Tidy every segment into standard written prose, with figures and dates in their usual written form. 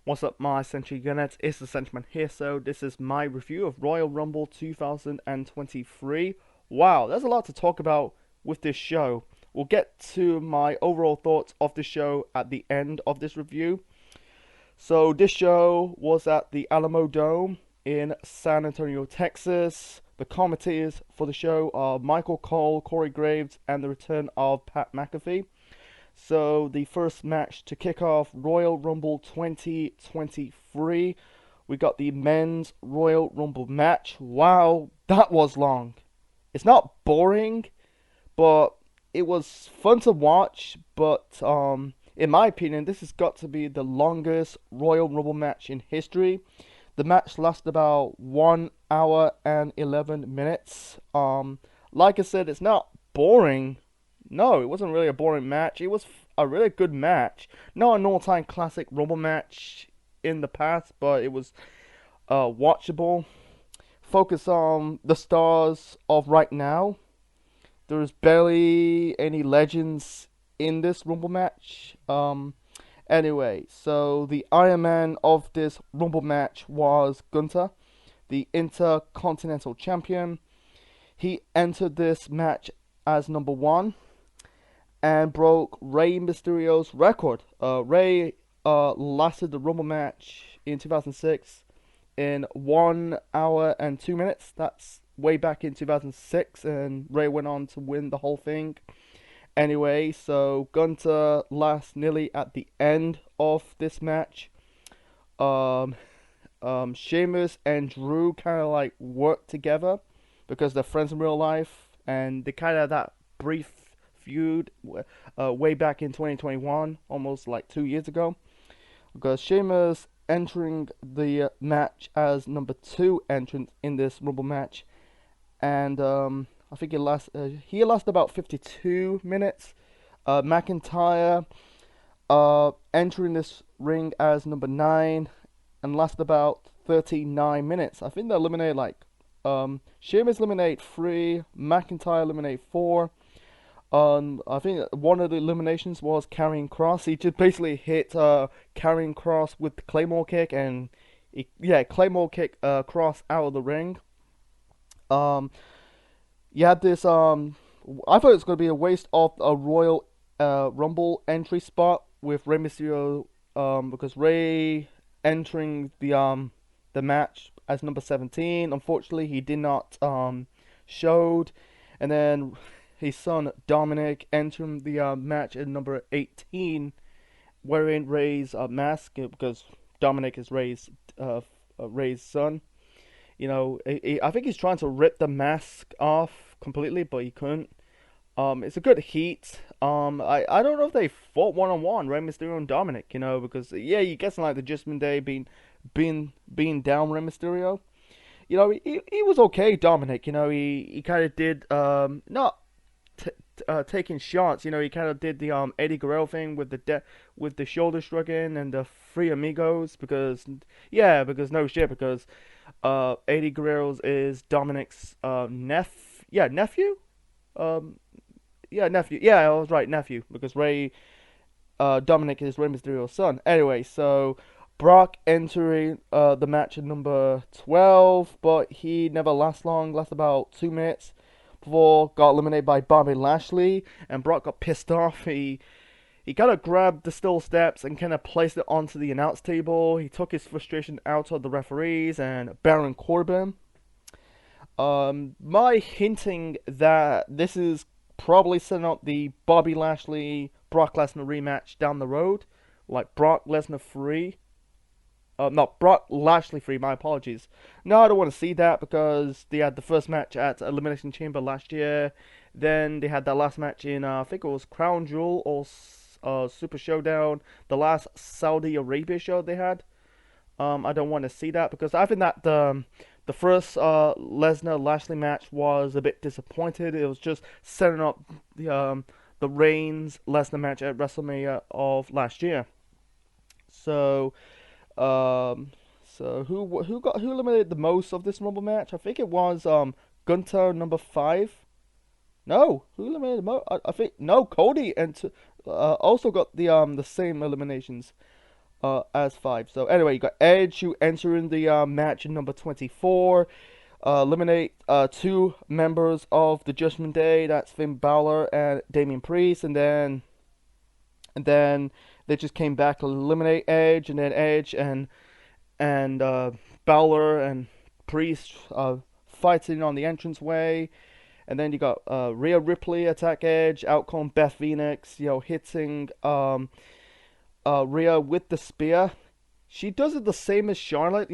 What's up, my Century Gunnets? It's the Centuryman here. So this is my review of Royal Rumble 2023. Wow, there's a lot to talk about with this show. We'll get to my overall thoughts of the show at the end of this review. So this show was at the Alamo Dome in San Antonio, Texas. The commentators for the show are Michael Cole, Corey Graves, and the return of Pat McAfee. So the first match to kick off Royal Rumble 2023, we got the men's Royal Rumble match. Wow, that was long. It's not boring, but it was fun to watch. But in my opinion, this has got to be the longest Royal Rumble match in history. The match lasted about 1 hour and 11 minutes. Like I said, it's not boring. No, it wasn't really a boring match. It was a really good match. Not an all-time classic Rumble match in the past, but it was watchable. Focus on the stars of right now. There's barely any legends in this Rumble match. Anyway, so the Iron Man of this Rumble match was Gunther, the Intercontinental Champion. He entered this match as number 1 and broke Rey Mysterio's record. Rey lasted the Rumble match in 2006 in 1 hour and 2 minutes. That's way back in 2006, and Rey went on to win the whole thing. Anyway, so Gunther last nearly at the end of this match. Sheamus and Drew kind of like worked together because they're friends in real life, and they kind of had that brief feud way back in 2021, almost like 2 years ago, because Sheamus entering the match as number 2 entrant in this Rumble match, and I think he lasted about 52 minutes. McIntyre entering this ring as number 9 and lasted about 39 minutes. I think they eliminated like Sheamus eliminated 3, McIntyre eliminated 4. I think one of the eliminations was Karrion Kross. He just basically hit Karrion Kross with the Claymore kick, and Claymore kick Kross out of the ring. You had this. I thought it was going to be a waste of a Royal Rumble entry spot with Rey Mysterio, because Rey entering the match as number 17. Unfortunately, he did not showed, and then his son Dominic entering the match at number 18, wearing Rey's mask, because Dominic is Rey's son. You know, I think he's trying to rip the mask off completely, but he couldn't. It's a good heat. I don't know if they fought one-on-one, Rey Mysterio and Dominic, you know, because you guessing like the Judgment Day being down Rey Mysterio. You know, he was okay, Dominic. You know, he kind of did not taking shots. You know, he kind of did the Eddie Guerrero thing with the shoulder shrugging and the Three Amigos, because Eddie Guerrero's is Dominic's nephew. Nephew. Yeah, I was right, nephew, because Dominic is Rey Mysterio's son. Anyway, so Brock entering the match at number 12, but he never lasts long. Lasts about 2 minutes before got eliminated by Bobby Lashley, and Brock got pissed off. He kind of grabbed the steel steps and kind of placed it onto the announce table. He took his frustration out on the referees and Baron Corbin. My hinting that this is probably setting up the Bobby Lashley Brock Lesnar rematch down the road, like Brock Lesnar 3. Not Brock Lashley 3, my apologies. No, I don't want to see that, because they had the first match at Elimination Chamber last year. Then they had that last match in, I think it was Crown Jewel or Super Showdown, the last Saudi Arabia show they had. I don't want to see that, because I think that the first Lesnar Lashley match was a bit disappointed. It was just setting up the Reigns Lesnar match at WrestleMania of last year. So who eliminated the most of this Rumble match? I think it was Gunther number 5. No, who eliminated the most? I think no, Cody and also got the same eliminations. as 5. So anyway, you got Edge who entering the match in number 24. Eliminate two members of the Judgment Day. That's Finn Balor and Damian Priest, and then they just came back to eliminate Edge, and then Edge and Balor and Priest fighting on the entranceway. And then you got Rhea Ripley attack Edge, outcome Beth Phoenix, hitting Rhea with the spear. She does it the same as Charlotte,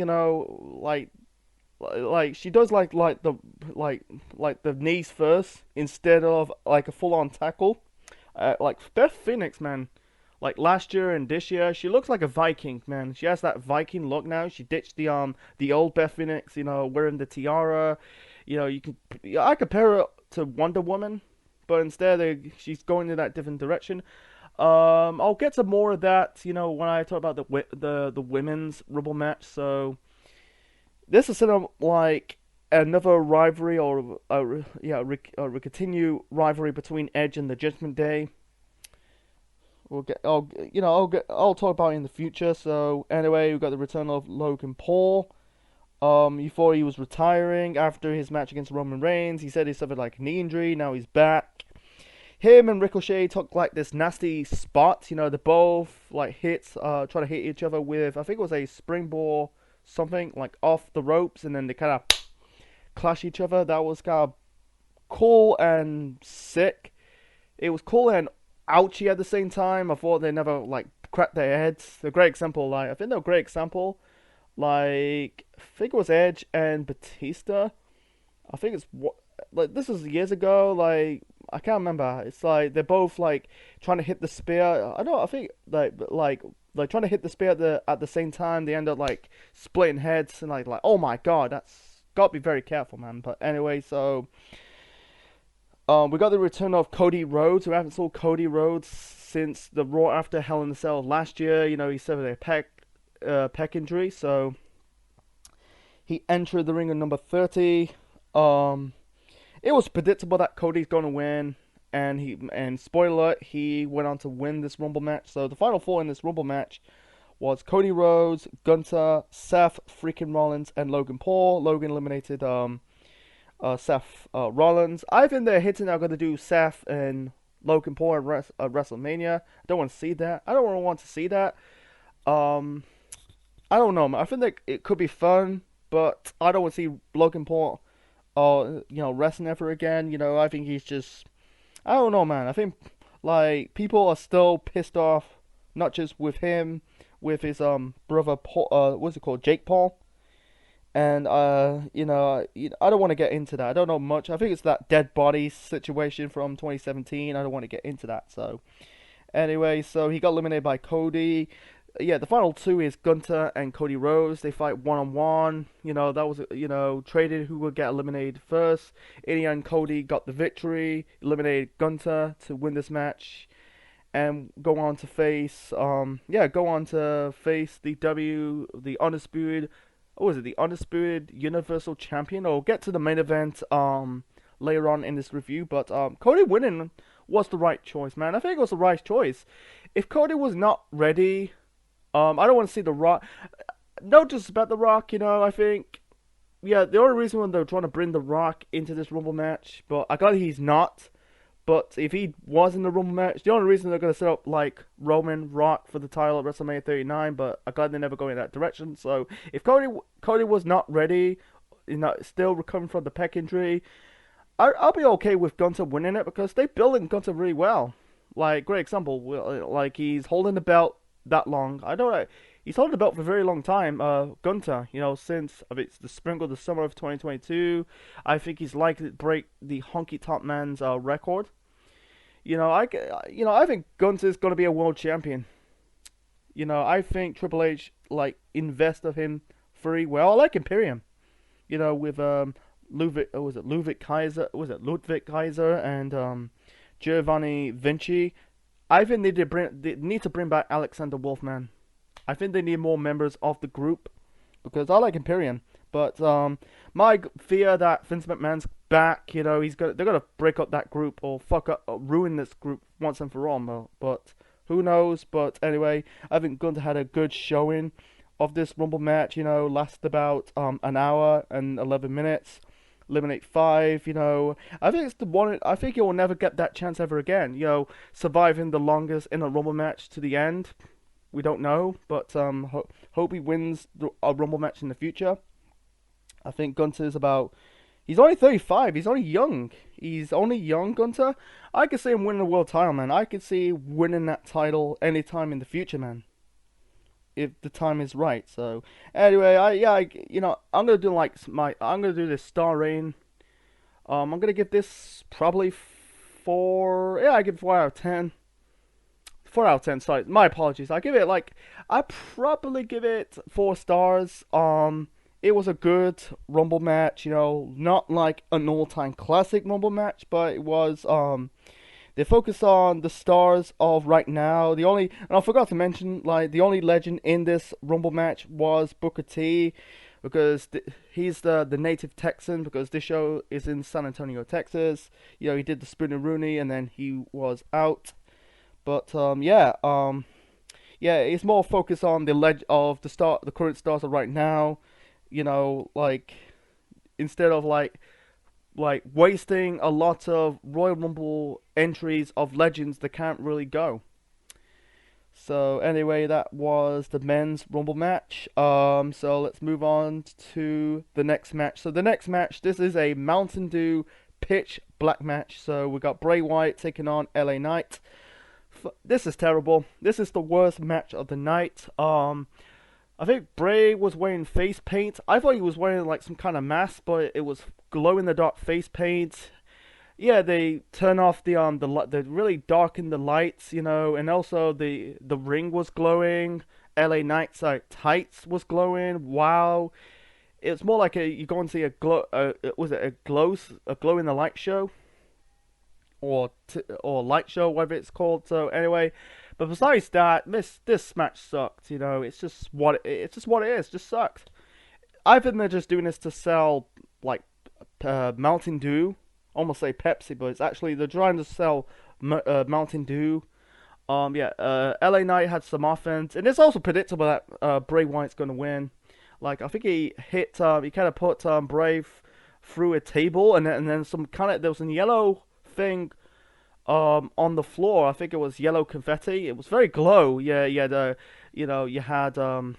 like she does like the knees first instead of like a full on tackle. Like Beth Phoenix, man. Like last year and this year, she looks like a Viking, man. She has that Viking look now. She ditched the old Beth Phoenix, wearing the tiara. I compare her to Wonder Woman, but instead she's going in that different direction. I'll get to more of that, when I talk about the women's Rumble match. So this is sort of like another rivalry, or a continue rivalry between Edge and the Judgment Day. I'll talk about it in the future. So anyway, we got the return of Logan Paul. He thought he was retiring after his match against Roman Reigns. He said he suffered like a knee injury. Now he's back. Him and Ricochet took like this nasty spot. They both like try to hit each other with, I think it was a springboard, something like off the ropes, and then they kind of clash each other. That was kind of cool and sick. It was cool and ouchy at the same time. I thought they never like cracked their heads. They're a great example. I think they're a great example. I think it was Edge and Batista. I think it's what, like, this was years ago. I can't remember. It's like they're both like trying to hit the spear. I think like trying to hit the spear at the same time. They end up like splitting heads, and like oh my god, that's got to be very careful, man. But anyway, so we got the return of Cody Rhodes. We haven't saw Cody Rhodes since the Raw after Hell in a Cell last year. He suffered a pec injury, so he entered the ring at number 30. It was predictable that Cody's gonna win, and spoiler alert, he went on to win this Rumble match. So the final four in this Rumble match was Cody Rhodes, Gunther, Seth freaking Rollins, and Logan Paul. Logan eliminated Seth Rollins. I think they're hitting are gonna do Seth and Logan Paul at WrestleMania. I don't want to see that. I don't really want to see that. I don't know, man. I think that it could be fun, but I don't want to see Logan Paul wrestling ever again. I think he's just, I don't know, man. I think like people are still pissed off, not just with him, with his brother Paul, what's it called, Jake Paul, and I don't want to get into that. I don't know much. I think it's that dead body situation from 2017. I don't want to get into that. So anyway, so he got eliminated by Cody. Yeah, the final two is Gunther and Cody Rhodes. They fight one-on-one. That was, traded who would get eliminated first. Ilya and Cody got the victory, eliminated Gunther to win this match, and go on to face, the undisputed, the undisputed Universal Champion. Or get to the main event, later on in this review, but, Cody winning was the right choice, man. I think it was the right choice. If Cody was not ready, I don't want to see The Rock. No disrespect The Rock, I think. Yeah, the only reason when they're trying to bring The Rock into this Rumble match, but I got he's not. But if he was in the Rumble match, the only reason they're going to set up like Roman Rock for the title at WrestleMania 39, but I got they never go in that direction. So if Cody was not ready, still recovering from the pec injury, I'll be okay with Gunther winning it because they building Gunther really well. Like, great example, like he's holding the belt that long. I don't know. He's holding the belt for a very long time. Gunther, since it's the spring of the summer of 2022. I think he's likely to break the Honky Tonk Man's record. I think Gunther's gonna be a world champion. I think Triple H invest of him very well. I like Imperium. With Ludwig Kaiser and Giovanni Vinci. I think they need to bring back Alexander Wolfman. I think they need more members of the group because I like Imperium. But my fear that Vince McMahon's back, they're gonna break up that group or ruin this group once and for all. But Who knows? But anyway, I think Gunther had a good showing of this Rumble match. Lasted about an hour and 11 minutes. Eliminate five. I think it's the one. I think he will never get that chance ever again. Surviving the longest in a Rumble match to the end. We don't know, but hope he wins a Rumble match in the future. I think Gunther's about. He's only 35. He's only young. Gunther. I could see him winning a world title, man. I could see winning that title anytime in the future, man. If the time is right. So anyway, I'm gonna do this star rating. I'm gonna give this probably four. Yeah, I give 4 out of 10. 4 out of 10. Sorry, my apologies. I probably give it 4 stars. It was a good Rumble match. Not like an all-time classic Rumble match, but it was. They focus on the stars of right now. And I forgot to mention, the only legend in this Rumble match was Booker T, because he's the native Texan, because this show is in San Antonio, Texas. He did the Spinner Rooney, and then he was out. But it's more focused on the current stars of right now. Instead of wasting a lot of Royal Rumble entries of legends that can't really go. So anyway, that was the men's Rumble match. So let's move on to the next match. So the next match, this is a Mountain Dew pitch black match. So we got Bray Wyatt taking on LA Knight. This is terrible. This is the worst match of the night. I think Bray was wearing face paint. I thought he was wearing some kind of mask, but it was glow-in-the-dark face paint. Yeah, they turn off they really darken the lights, and also the ring was glowing. LA Knight's tights was glowing. Wow, it's more like you go and see a glow. Was it a glow in the light show, or light show, whatever it's called. So anyway. But besides that, this match sucked. It's just what it is. Just sucked. I think they're just doing this to sell Mountain Dew. Almost say Pepsi, but it's actually they're trying to sell Mountain Dew. LA Knight had some offense, and it's also predictable that Bray Wyatt's going to win. I think he hit. He kind of put Bray through a table, and then there was a yellow thing. On the floor. I think it was yellow confetti. It was very glow. Yeah. You had LA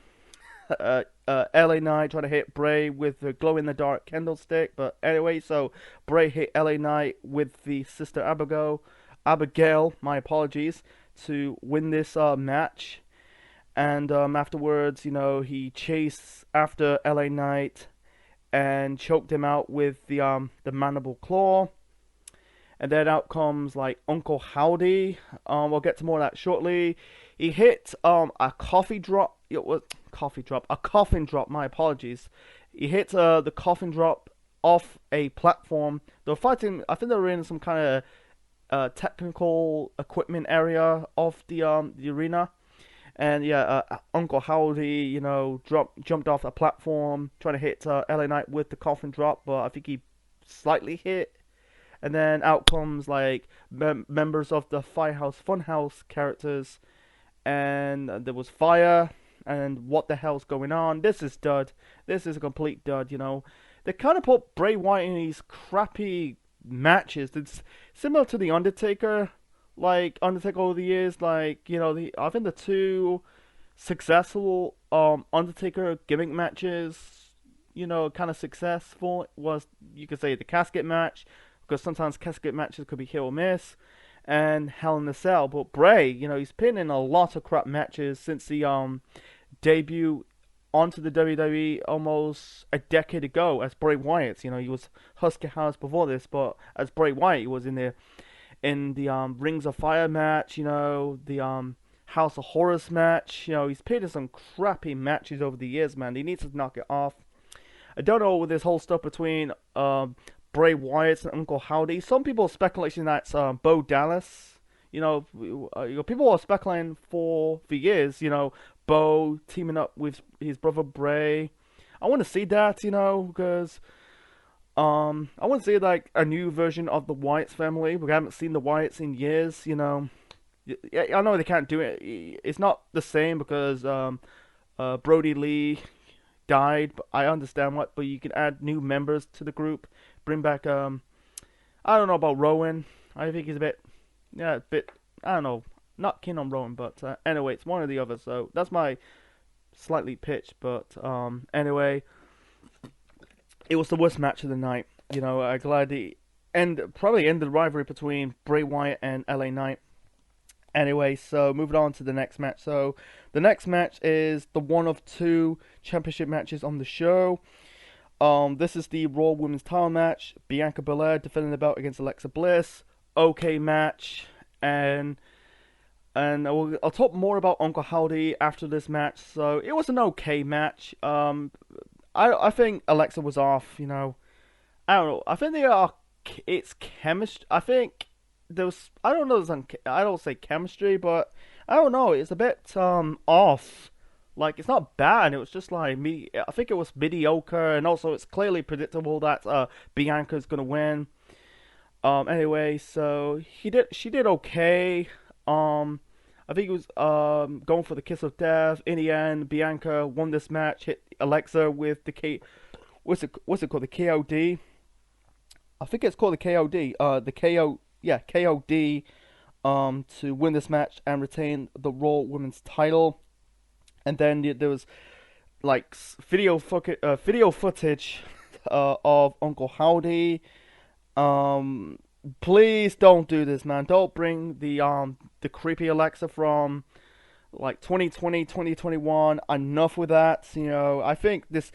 Knight trying to hit Bray with the glow in the dark candlestick. But anyway, so Bray hit LA Knight with the Sister Abigail. My apologies, to win this match. And afterwards, he chased after LA Knight and choked him out with the mandible claw. And then out comes Uncle Howdy. We'll get to more of that shortly. He hit a coffin drop. A coffin drop. My apologies. He hit the coffin drop off a platform. They were fighting. I think they were in some kind of technical equipment area of the arena. And Uncle Howdy, jumped off a platform trying to hit LA Knight with the coffin drop, but I think he slightly hit. And then out comes members of the Firehouse Funhouse characters, and there was fire. And what the hell's going on? This is dud. This is a complete dud. They kind of put Bray Wyatt in these crappy matches. It's similar to the Undertaker. Undertaker over the years. I think the two successful Undertaker gimmick matches, kind of successful was, you could say, the casket match. Because sometimes casket matches could be hit or miss, and Hell in a Cell. But Bray, he's been in a lot of crap matches since the debut onto the WWE almost a decade ago as Bray Wyatt. He was Husky House before this, but as Bray Wyatt, he was in the Rings of Fire match. The House of Horrors match. He's been in some crappy matches over the years, man. He needs to knock it off. I don't know with this whole stuff between Bray Wyatt and Uncle Howdy. Some people are speculating that's Bo Dallas. People are speculating for years. Bo teaming up with his brother Bray. I want to see that. Because I want to see a new version of the Wyatt family. We haven't seen the Wyatts in years. Yeah, I know they can't do it. It's not the same because Brody Lee died. But I understand what, but you can add new members to the group. Bring back I don't know about Rowan. I think he's a bit, yeah, a bit. I don't know, not keen on Rowan, but anyway, it's one or the other. So that's my slightly pitch. But anyway, it was the worst match of the night. You know, I'm glad the end probably ended the rivalry between Bray Wyatt and LA Knight. Anyway, so moving on to the next match. So the next match is the one of two championship matches on the show. This is the Raw Women's Title match. Bianca Belair defending the belt against Alexa Bliss. Okay match, and I'll talk more about Uncle Howdy after this match. So it was an okay match. I think Alexa was off. You know, I don't know. I think they are. It's chemistry. I think there was. I don't know. I don't say chemistry, but I don't know. It's a bit off. Like it's not bad. It was just like me. I think it was mediocre, and also it's clearly predictable that Bianca's gonna win. Anyway, so she did okay. I think it was going for the kiss of death. In the end, Bianca won this match, hit Alexa with the what's it called? The KOD. I think it's called the KOD. The KO yeah, KOD to win this match and retain the Raw Women's title. And then there was like video footage of Uncle Howdy. Please don't do this, man. Don't bring the creepy Alexa from like 2020, 2021. Enough with that. You know, I think this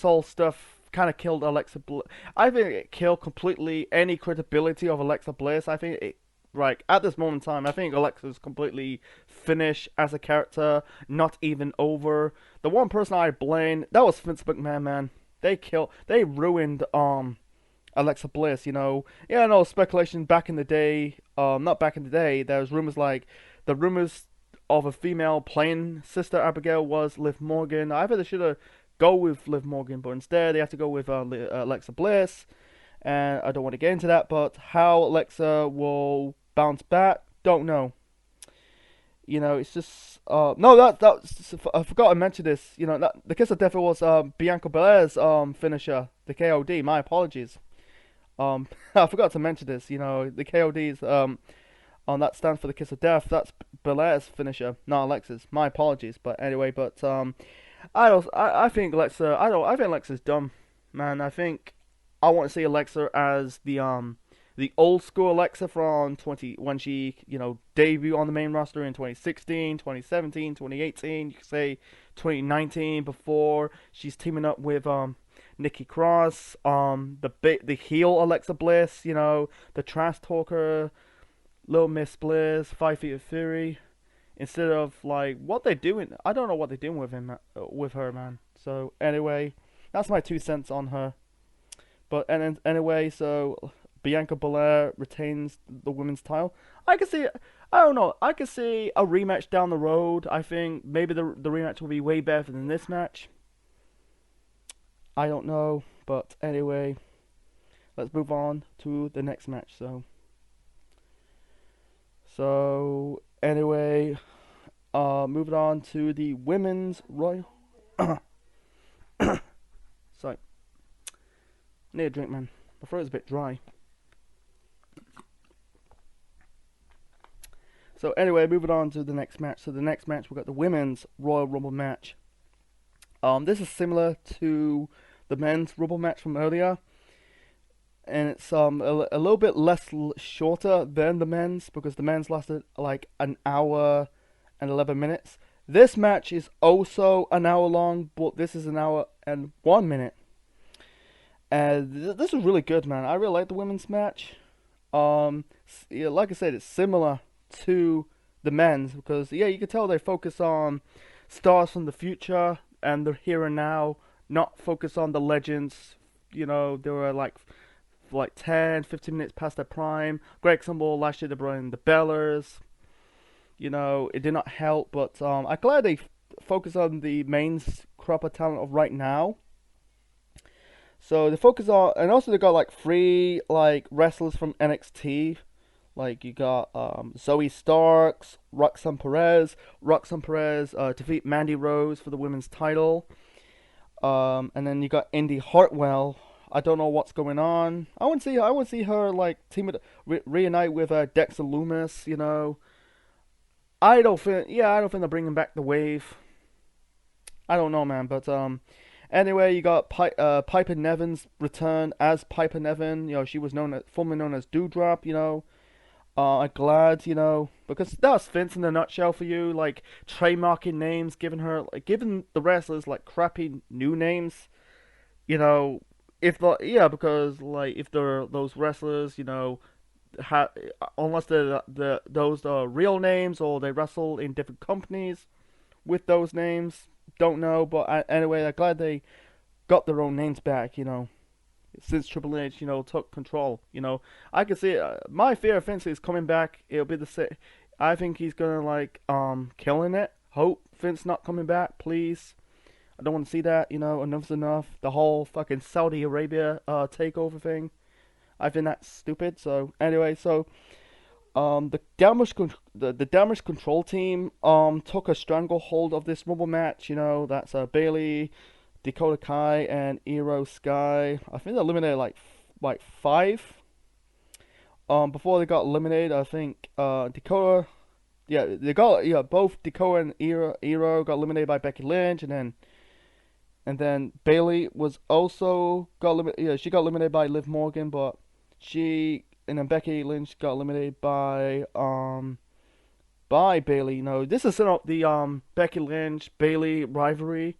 whole stuff kind of killed Alexa Bliss. I think it killed completely any credibility of Alexa Bliss. I think it, like at this moment in time, I think Alexa's completely finished as a character, not even over. The one person I blame, that was Vince McMahon, man. They ruined Alexa Bliss, you know. Yeah, no speculation back in the day. Not back in the day. There was rumors of a female playing Sister Abigail was Liv Morgan. I think they should have go with Liv Morgan, but instead they have to go with Alexa Bliss. And I don't want to get into that, but how Alexa will bounce back, don't know. You know, it's just no, I forgot to mention this. You know, the kiss of death was Bianca Belair's finisher, the KOD. My apologies. I forgot to mention this. You know, the KOD's on that stands for the kiss of death. That's Belair's finisher, not Alexa's. My apologies. But anyway, I think Alexa. I think Alexa's dumb, man. I think I want to see Alexa as the old school Alexa from when she, you know, debuted on the main roster in 2016, 2017, 2018. You could say 2019 before she's teaming up with Nikki Cross, the heel Alexa Bliss, you know, the trash talker, Little Miss Bliss, 5 Feet of Fury. Instead of like what they're doing, I don't know what they're doing with her, man. So anyway, that's my 2 cents on her. But anyway, so Bianca Belair retains the women's title. I don't know. I can see a rematch down the road. I think maybe the rematch will be way better than this match. I don't know, but anyway, let's move on to the next match. So anyway, moving on to the women's Royal. Sorry, need a drink, man. My throat's a bit dry. So anyway, moving on to the next match. So the next match, we got the women's Royal Rumble match. This is similar to the men's Rumble match from earlier, and it's a little bit shorter than the men's because the men's lasted like an hour and 11 minutes. This match is also an hour long, but this is an hour and 1 minute. And this is really good, man. I really like the women's match. Yeah, like I said, it's similar to the men's because yeah, you can tell they focus on stars from the future and the here and now, not focus on the legends. You know, they were like 10, 15 minutes past their prime. Greg Sumble last year they brought in the Bellas. You know, it did not help, but I'm glad they focus on the main crop of talent of right now. So they focus on, and also they got like 3 like wrestlers from NXT, Like you got Zoe Starks, Roxanne Perez. Roxanne Perez defeat Mandy Rose for the women's title. And then you got Indy Hartwell. I don't know what's going on. I want to see her like reunite with Dexter Lumis. You know, I don't think. Yeah, I don't think they're bringing back the Wave. I don't know, man. But anyway, you got Piper Nevin's return as Piper Nevin. You know, she was formerly known as Dewdrop. You know, I'm glad. You know, because that's Vince in a nutshell for you. Like trademarking names, giving the wrestlers like crappy new names. You know, because like if they're those wrestlers, you know, unless those are real names or they wrestle in different companies with those names, don't know. But anyway, I'm glad they got their own names back. You know, since Triple H, you know, took control. You know, I can see it. My fear of Vince is coming back. It'll be the same. I think he's gonna like killing it. Hope Vince not coming back, please. I don't want to see that. You know, enough's enough. The whole fucking Saudi Arabia takeover thing. I think that's stupid. So anyway, the damage control team took a stranglehold of this Rumble match. You know, that's Bailey, Dakota Kai, and Io Sky. I think they eliminated like five. Before they got eliminated, I think Dakota. Yeah, both Dakota and Io got eliminated by Becky Lynch, and then Bailey was also got eliminated. Yeah, she got eliminated by Liv Morgan, but and then Becky Lynch got eliminated by Bailey. You know, this is set up the Becky Lynch Bailey rivalry.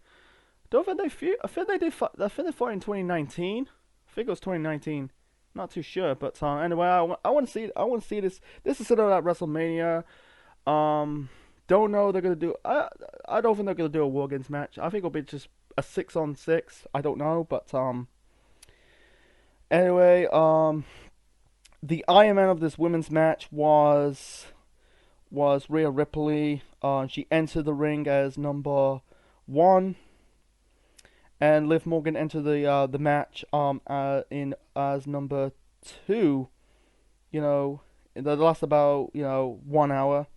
Don't think they feud. I think they did. I think they fought in 2019. I think it was 2019. Not too sure, but anyway, I want to see. I want to see this. This is set up at WrestleMania. Don't know they're gonna do. I don't think they're gonna do a War Games match. I think it'll be just a 6-on-6. I don't know, but anyway, the Iron Man of this women's match was Rhea Ripley. She entered the ring as number 1, and Liv Morgan entered the match in as number 2. You know, that lasts about 1 hour.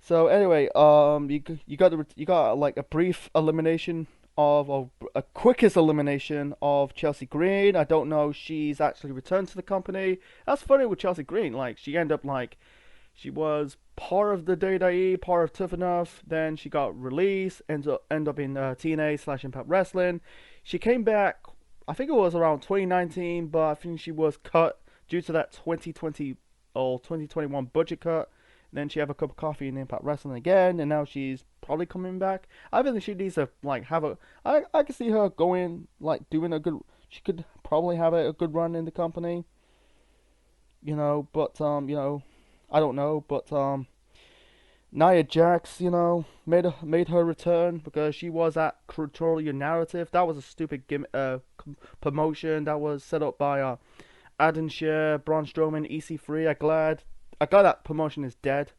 So anyway, you got like a brief elimination of a quickest elimination of Chelsea Green. I don't know, she's actually returned to the company. That's funny with Chelsea Green. Like she ended up like she was part of the WWE, part of Tough Enough. Then she got released, end up in TNA/Impact Wrestling. She came back. I think it was around 2019, but I think she was cut due to that 2020 or 2021 budget cut. Then she have a cup of coffee in Impact Wrestling again, and now she's probably coming back. I think she needs to like have a. I can see her going like doing a good. She could probably have a good run in the company. You know, but I don't know, but Nia Jax, you know, made her return because she was at Control Your Narrative. That was a stupid promotion that was set up by Adam Scherr, Braun Strowman, EC3. I glad that promotion is dead.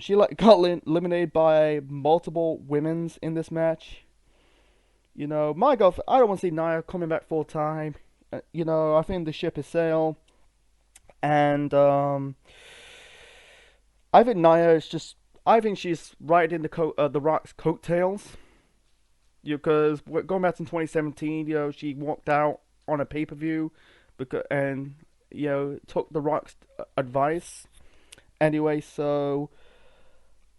She got eliminated by multiple women's in this match. You know, my God, I don't want to see Nia coming back full time. You know, I think the ship is sailed, and I think Nia is just. I think she's riding the Rock's coattails. Because going back in 2017, you know, she walked out on a pay-per-view, and took the Rock's advice. Anyway, so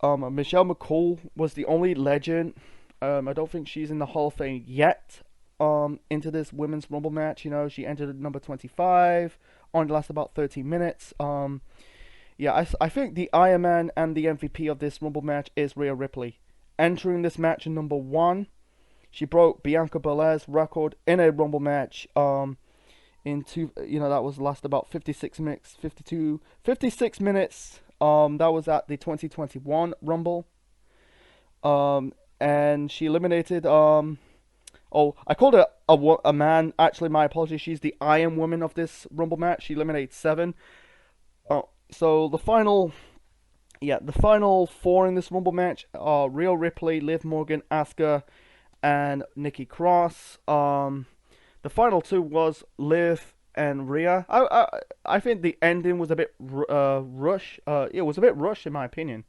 Michelle McCool was the only legend. I don't think she's in the Hall of Fame yet. Into this women's Rumble match, you know, she entered at number 25. Only lasted about 13 minutes. I think the Iron Man and the MVP of this Rumble match is Rhea Ripley. Entering this match in number 1, she broke Bianca Belair's record in a Rumble match. That was last about 56 minutes. That was at the 2021 Rumble. And she eliminated I called her a man. Actually, my apologies. She's the Iron Woman of this Rumble match. She eliminated 7. So the final 4 in this Rumble match are Rhea Ripley, Liv Morgan, Asuka, and Nikki Cross. The final 2 was Liv and Rhea. I think the ending was a bit rush. It was a bit rushed in my opinion.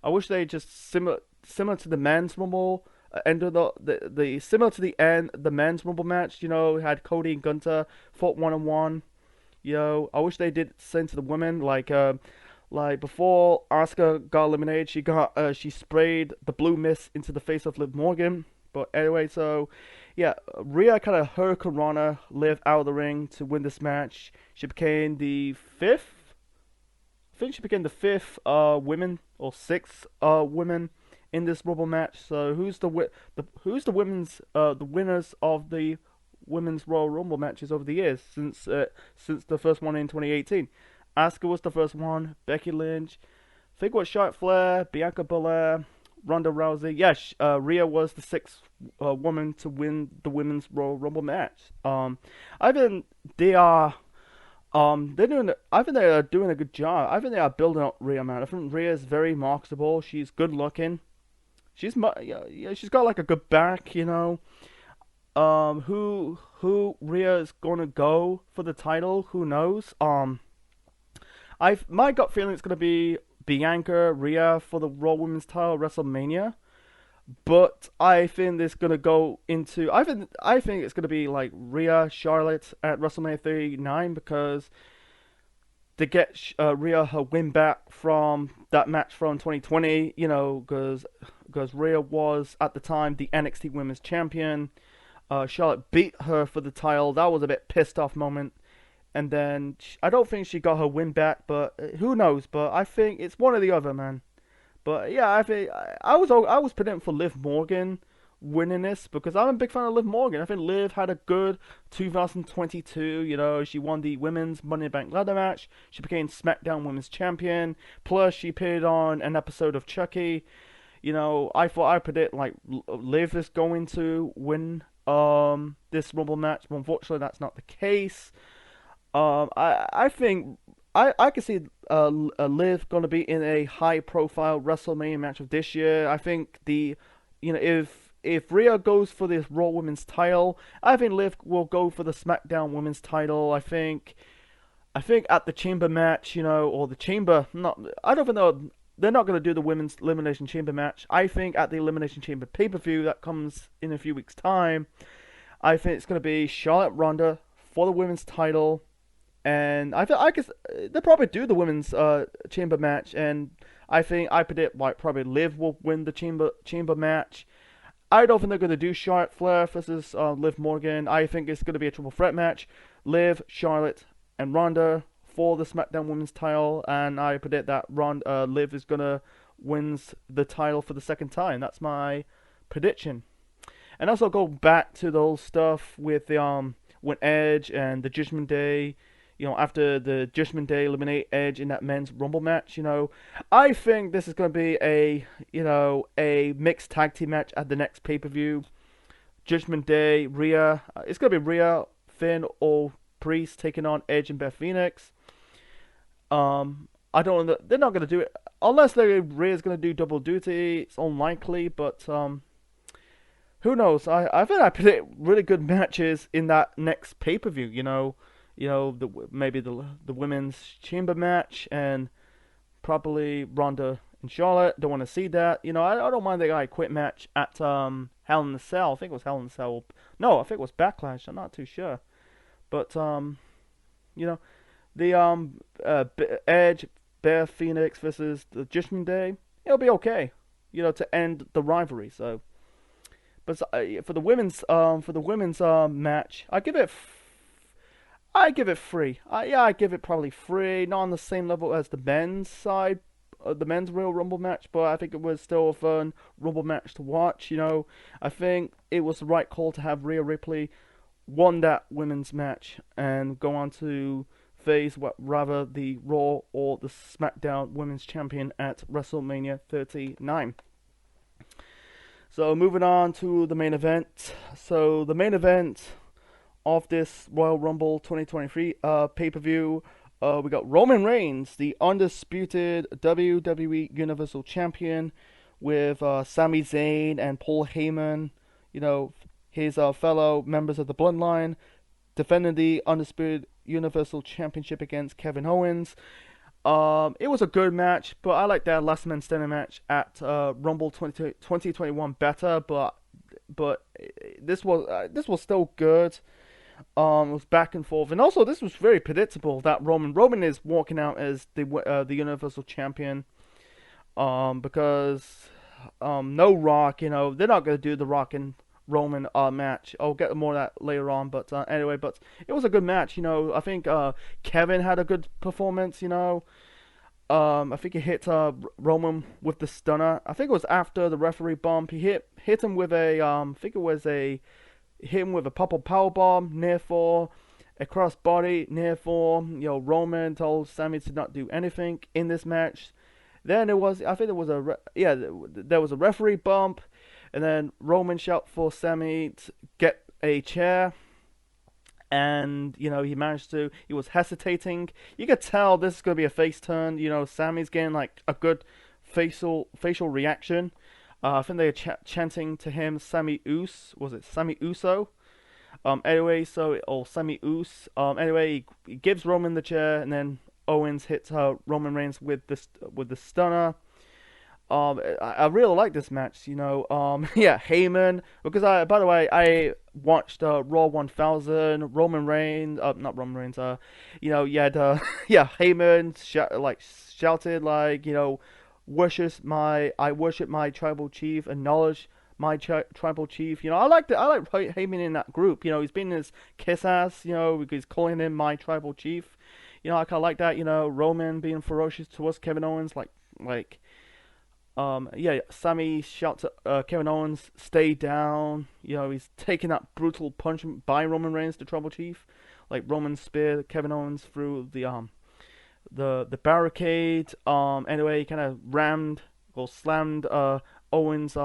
I wish they just similar to the men's rumble. End of the similar to the men's rumble match. You know, had Cody and Gunter fought 1-on-1. You know, I wish they did same to the women. Like before Asuka got eliminated, she sprayed the blue mist into the face of Liv Morgan. But anyway, so yeah, Rhea kind of hurricane Rana Liv out of the ring to win this match. She became the fifth. I think she became the fifth women or sixth women in this Rumble match. So who's the winners of the women's Royal Rumble matches over the years since the first one in 2018? Asuka was the first one. Becky Lynch. I think it was Charlotte Flair, Bianca Belair, Ronda Rousey. Yes, Rhea was the sixth woman to win the women's Royal Rumble match. I think they are. I think they are doing a good job. I think they are building up Rhea, man. I think Rhea is very marketable. She's good looking. Yeah, she's got like a good back, you know. Who Rhea is gonna go for the title? Who knows? My gut feeling it's gonna be Bianca Rhea for the Raw Women's title at WrestleMania. But I think it's gonna go into. I think it's gonna be like Rhea Charlotte at WrestleMania 39 because to get Rhea her win back from that match from 2020. You know, because Rhea was at the time the NXT Women's Champion. Charlotte beat her for the title. That was a bit pissed off moment. And then I don't think she got her win back, but who knows? But I think it's one or the other, man. But yeah, I think I was predicting for Liv Morgan winning this because I'm a big fan of Liv Morgan. I think Liv had a good 2022. You know, she won the women's Money in the Bank ladder match. She became SmackDown Women's Champion. Plus, she appeared on an episode of Chucky. You know, I predict like Liv is going to win this Rumble match, but unfortunately that's not the case. I think I can see Liv gonna be in a high profile WrestleMania match of this year. I think if Rhea goes for this Raw Women's title, I think Liv will go for the SmackDown Women's title. I think at the Chamber match, you know, or the Chamber, not I don't think they're not going to do the women's Elimination Chamber match. I think at the Elimination Chamber pay-per-view that comes in a few weeks' time, I think it's going to be Charlotte Ronda for the women's title, and I guess they'll probably do the women's Chamber match, and I predict like probably Liv will win the Chamber match. I don't think they're going to do Charlotte Flair versus Liv Morgan. I think it's going to be a triple threat match: Liv, Charlotte, and Ronda for the SmackDown Women's title, and I predict that Liv is gonna wins the title for the second time. That's my prediction. And also go back to the whole stuff with the when Edge and the Judgment Day, you know, after the Judgment Day eliminate Edge in that men's Rumble match, you know, I think this is gonna be a mixed tag team match at the next pay-per-view. Judgment Day, Rhea, it's gonna be Rhea, Finn, or Priest taking on Edge and Beth Phoenix. I don't know. They're not gonna do it unless Rhea's gonna do double duty. It's unlikely, but who knows? I think I predict really good matches in that next pay per view. Maybe the women's chamber match and probably Ronda and Charlotte. Don't want to see that. You know, I don't mind the guy quit match at Hell in a Cell. I think it was Hell in a Cell. No, I think it was Backlash. I'm not too sure, but you know. The Edge, Bear Phoenix versus the Judgment Day, it'll be okay, you know, to end the rivalry. So, but for the women's match, I give it 3. I give it probably 3. Not on the same level as the men's side, the men's Royal Rumble match, but I think it was still a fun Rumble match to watch. You know, I think it was the right call to have Rhea Ripley won that women's match and go on to face rather the Raw or the SmackDown Women's Champion at WrestleMania 39. So moving on to the main event. So the main event of this Royal Rumble 2023 pay-per-view, we got Roman Reigns, the undisputed WWE Universal Champion, with Sami Zayn and Paul Heyman, you know, his fellow members of the Bloodline, defending the undisputed Universal Championship against Kevin Owens. It was a good match, but I like that last man standing match at Rumble 2021 better. But this was still good. It was back and forth, and also this was very predictable that Roman is walking out as the Universal Champion. Because no Rock, they're not gonna do the Rock and Roman match. I'll get more of that later on, but anyway, but it was a good match. I think Kevin had a good performance. I think he hit Roman with the stunner. I think it was after the referee bump. He hit him with a I think it was a hit him with a power bomb near fall, a cross body near fall. Roman told Sami to not do anything in this match. Then I think there was there was a referee bump, and then Roman shout for Sami to get a chair, and he managed to. He was hesitating. You could tell this is gonna be a face turn. Sami's getting like a good facial reaction. I think they were chanting to him, Sami Us. Was it Sami Uso? Anyway, or Sami Us. Anyway, he gives Roman the chair, and then Owens hits Roman Reigns with the stunner. I really like this match. Yeah, Heyman. Because by the way, I watched Raw 1000. Roman Reigns, not Roman Reigns. You had yeah, Heyman shouted like, I worship my tribal chief, acknowledge my tribal chief. I like Heyman in that group. He's been in his kiss ass. Because he's calling him my tribal chief. I kind of like that. Roman being ferocious towards Kevin Owens, yeah. Sami shouts to Kevin Owens, stay down. He's taking that brutal punch by Roman Reigns, the tribal chief, like Roman speared Kevin Owens through the barricade. Anyway, he kind of rammed or slammed Owens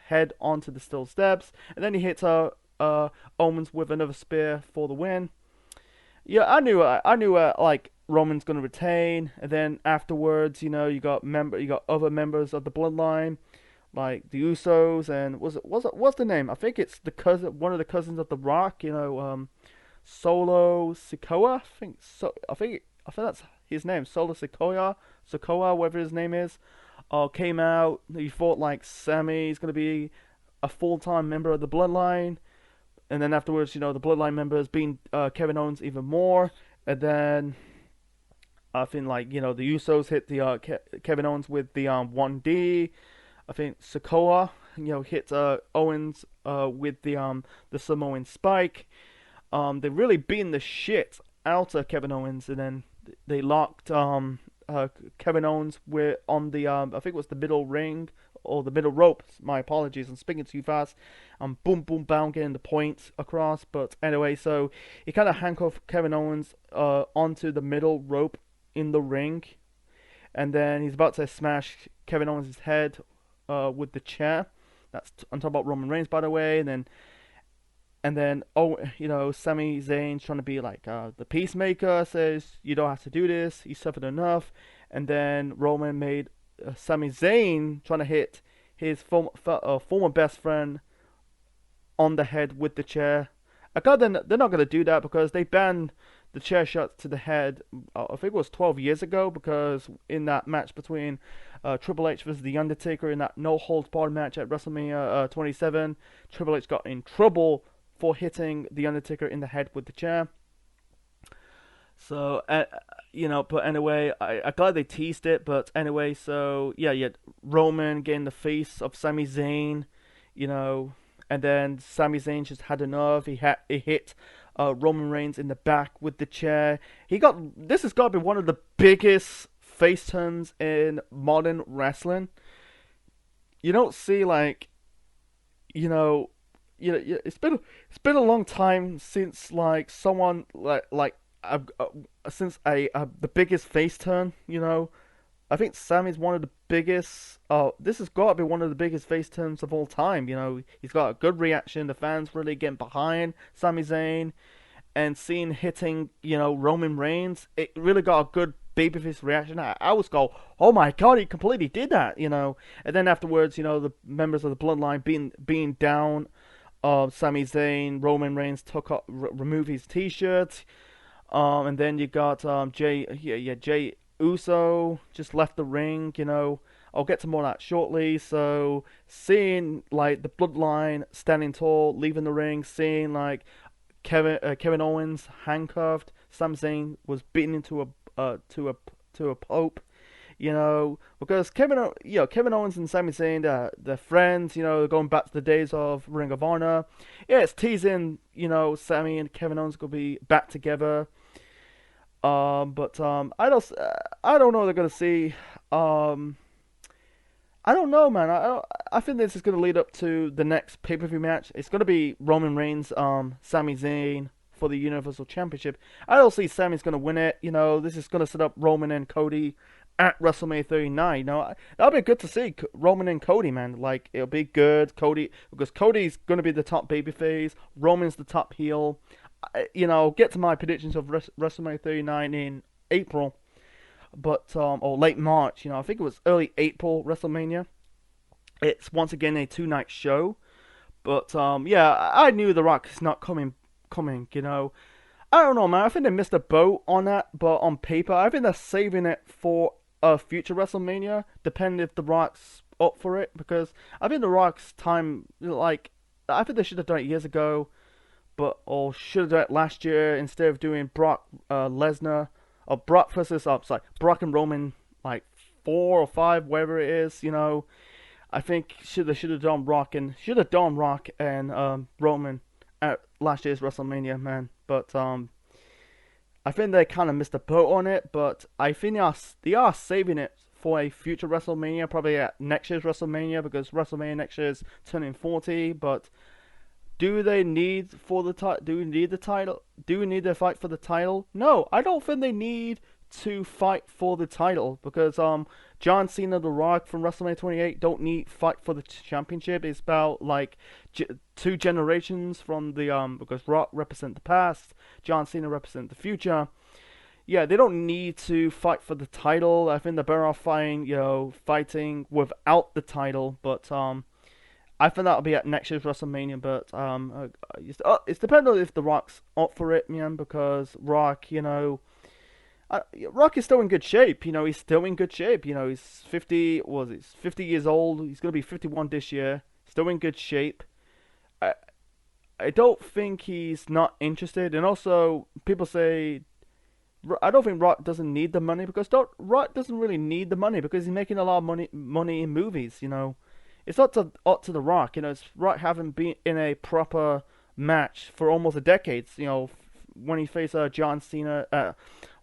head onto the steel steps, and then he hits Owens with another spear for the win. Yeah, I knew Roman's gonna retain, and then afterwards, you got other members of the bloodline, like the Usos, and what's the name? I think it's one of the cousins of the Rock. Solo Sikoa. I think that's his name, Solo Sikoa, whatever his name is. Came out. He thought like Sami's gonna be a full-time member of the bloodline. And then afterwards, the bloodline members being Kevin Owens even more. And then I think the Usos hit the Kevin Owens with the 1D. I think Sikoa hit Owens with the Samoan Spike. They really beaten the shit out of Kevin Owens, and then they locked Kevin Owens on the I think it was the middle ring or the middle rope. My apologies, I'm speaking too fast. Boom, boom, bam, getting the points across. But anyway, so he kind of handcuffed Kevin Owens onto the middle rope in the ring, and then he's about to smash Kevin Owens' head with the chair. That's on top of Roman Reigns, by the way. And then Sami Zayn's trying to be like the peacemaker, says you don't have to do this. He suffered enough. And then Roman made Sami Zayn trying to hit his former best friend on the head with the chair. They're not going to do that because they banned the chair shots to the head. I think it was 12 years ago, because in that match between Triple H versus The Undertaker in that no holds barred match at WrestleMania 27, Triple H got in trouble for hitting The Undertaker in the head with the chair. So, but anyway, I'm glad they teased it. But anyway, so yeah, Roman getting the face of Sami Zayn, and then Sami Zayn just had enough. He hit Roman Reigns in the back with the chair. This has got to be one of the biggest face turns in modern wrestling. You don't see it's been a long time since someone since the biggest face turn. I think Sami's one of the biggest. This has got to be one of the biggest face turns of all time. He's got a good reaction. The fans really getting behind Sami Zayn, and seeing hitting Roman Reigns, it really got a good babyface reaction. I was go, oh my god, he completely did that. And then afterwards, the members of the bloodline being down Sami Zayn, Roman Reigns removed his T-shirt. And then you got Jay Uso just left the ring. I'll get to more of that shortly. So seeing like the Bloodline standing tall, leaving the ring, seeing like Kevin Owens handcuffed, Sami Zayn was beaten into a pope. Because Kevin Owens and Sami Zayn, they're friends. They're going back to the days of Ring of Honor. Yeah, it's teasing. Sami and Kevin Owens gonna be back together. But I don't know what they're gonna see. I don't know, man. I think this is gonna lead up to the next pay-per-view match. It's gonna be Roman Reigns, Sami Zayn for the Universal Championship. I don't see Sami's gonna win it. This is gonna set up Roman and Cody at WrestleMania 39. That'll be good to see Roman and Cody, man. Like, it'll be good. Because Cody's gonna be the top babyface. Roman's the top heel. Get to my predictions of WrestleMania 39 in April, or late March. I think it was early April WrestleMania. It's once again a 2-night show, but yeah, I knew The Rock is not coming. I don't know, man. I think they missed a boat on that, but on paper, I think they're saving it for a future WrestleMania, depending if The Rock's up for it, because I think The Rock's time, I think they should have done it years ago. Or should have done it last year instead of doing Brock Lesnar or Brock versus Brock and Roman, like 4 or 5, whatever it is. I think should have done Rock and Roman at last year's WrestleMania, man. But I think they kind of missed the boat on it. But I think they are saving it for a future WrestleMania, probably at next year's WrestleMania, because WrestleMania next year is turning 40. But do they need the title? Do we need the title? Do we need to fight for the title? No, I don't think they need to fight for the title, because John Cena, The Rock from WrestleMania 28 don't need fight for the championship. It's about like 2 generations from the because Rock represent the past, John Cena represent the future. Yeah, they don't need to fight for the title. I think they're better off fighting without the title. But I think that'll be at next year's WrestleMania, but it's dependent if The Rock's up for it, man. Because Rock, Rock is still in good shape. He's still in good shape. He's 50 years old. He's gonna be 51 this year. Still in good shape. I don't think he's not interested. And also, people say I don't think Rock doesn't need the money, because Rock doesn't really need the money because he's making a lot of money in movies. It's up to The Rock. It's Rock having been in a proper match for almost a decade. When he faced John Cena at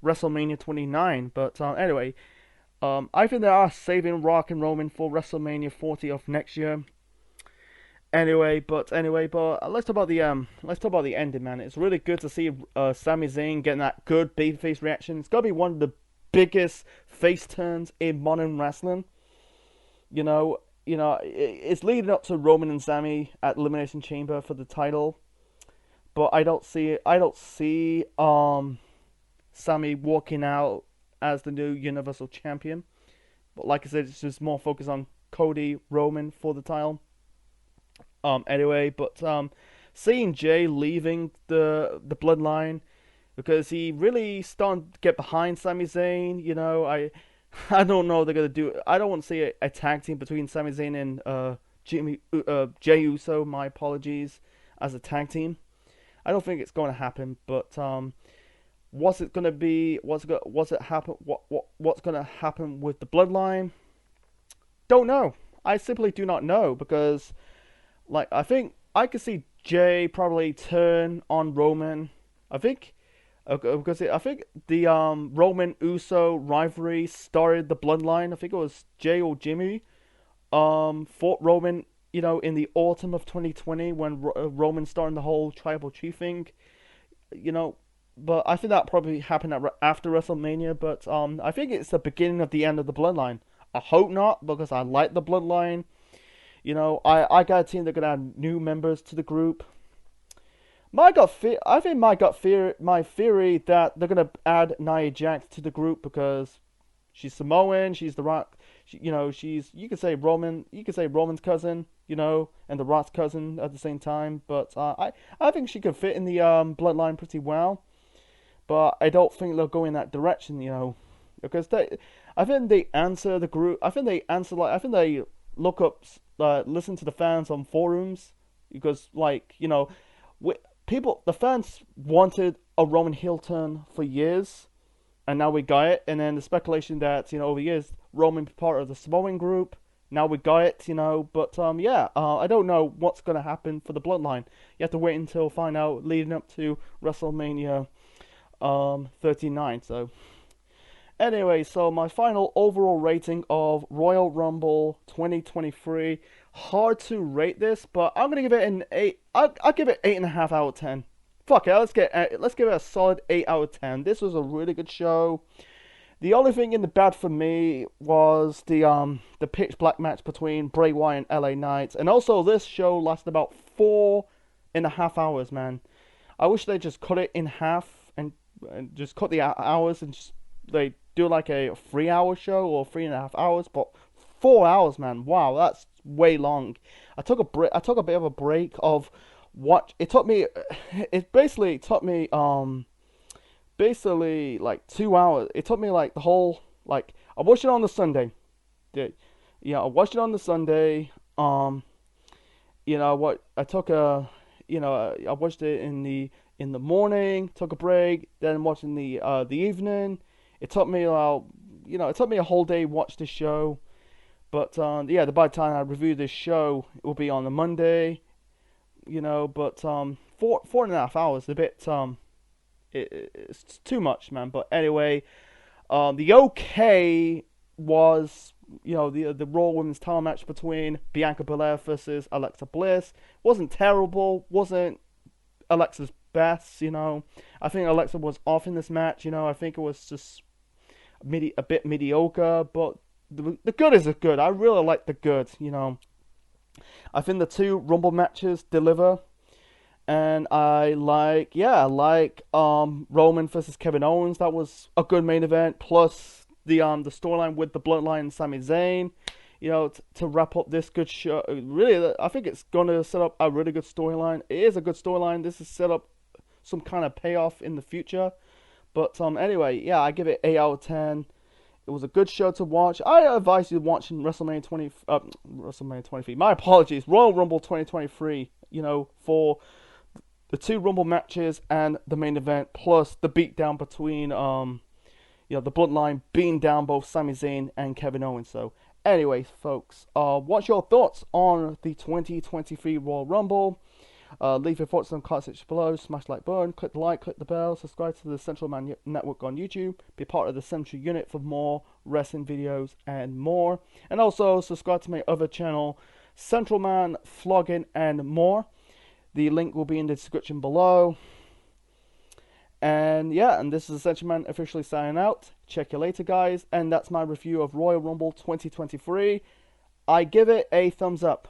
WrestleMania 29. But anyway, I think they are saving Rock and Roman for WrestleMania 40 of next year. Anyway, but let's talk about the ending, man. It's really good to see Sami Zayn getting that good babyface reaction. It's gotta be one of the biggest face turns in modern wrestling. It's leading up to Roman and Sami at Elimination Chamber for the title, but I don't see Sami walking out as the new Universal Champion. But like I said, it's just more focused on Cody, Roman for the title. Anyway, but seeing Jay leaving the Bloodline, because he really started to get behind Sami Zayn. I don't know what they're gonna do. I don't want to see a tag team between Sami Zayn and Jey Uso. My apologies, as a tag team. I don't think it's going to happen. But what's it gonna be? What's it happen? What's gonna happen with the Bloodline? Don't know. I simply do not know, because I think I could see Jay probably turn on Roman. Because I think the Roman Uso rivalry started the Bloodline. I think it was Jay or Jimmy fought Roman, in the autumn of 2020 when Roman started the whole tribal chief thing. But I think that probably happened after WrestleMania. But I think it's the beginning of the end of the Bloodline. I hope not, because I like the Bloodline. I got a team that could add new members to the group. My theory that they're gonna add Nia Jax to the group, because she's Samoan, she's The Rock, you could say Roman's cousin, and the Rock's cousin at the same time. But I think she could fit in the bloodline pretty well. But I don't think they'll go in that direction, because I think they answer the group. I think they answer I think they look up, listen to the fans on forums, because the fans wanted a Roman heel turn for years, and now we got it. And then the speculation that over years Roman be part of the Samoan group. Now we got it, But I don't know what's gonna happen for the bloodline. You have to wait until find out leading up to WrestleMania 39. So anyway, so my final overall rating of Royal Rumble 2023. Hard to rate this, but I'm gonna give it an 8. I'll give it 8.5 out of 10. Fuck it, let's give it a solid 8 out of 10. This was a really good show. The only thing in the bad for me was the pitch black match between Bray Wyatt and LA Knight, and also this show lasted about 4.5 hours. Man, I wish they just cut it in half and just cut the hours and just they do like a 3-hour show or 3.5 hours. But 4 hours, man, wow, that's way long. I took a break. I took a bit of a break of what it took me. It basically took me like 2 hours. It took me like the whole I watched it on the Sunday. I watched it on the Sunday. What I took I watched it in the morning. Took a break. Then watched in the evening. It took me it took me a whole day to watch this show. But by the time I review this show, it will be on a Monday. But 4.5 hours is a bit it's too much, man. But anyway, the OK was the Raw Women's title match between Bianca Belair versus Alexa Bliss. Wasn't terrible. Wasn't Alexa's best. I think Alexa was off in this match. I think it was just a bit mediocre, but the good is good. I really like the good. I think the 2 Rumble matches deliver. And I like Roman versus Kevin Owens. That was a good main event. Plus the storyline with the Bloodline and Sami Zayn. To wrap up this good show. Really, I think it's gonna set up a really good storyline. It is a good storyline. This is set up some kind of payoff in the future. But anyway, I give it 8 out of 10. It was a good show to watch. I advise you watching WrestleMania 23. My apologies, Royal Rumble 2023. For the 2 Rumble matches and the main event, plus the beatdown between the Bloodline beating down both Sami Zayn and Kevin Owens. So anyway, folks, what's your thoughts on the 2023 Royal Rumble? Leave your thoughts in the comment section below. Smash the like button, click the like, click the bell, subscribe to the Central Man Network on YouTube, be part of the Central Unit for more wrestling videos and more. And also subscribe to my other channel, Central Man Vlogging and more. The link will be in the description below. And this is Central Man officially signing out. Check you later, guys. And that's my review of Royal Rumble 2023. I give it a thumbs up.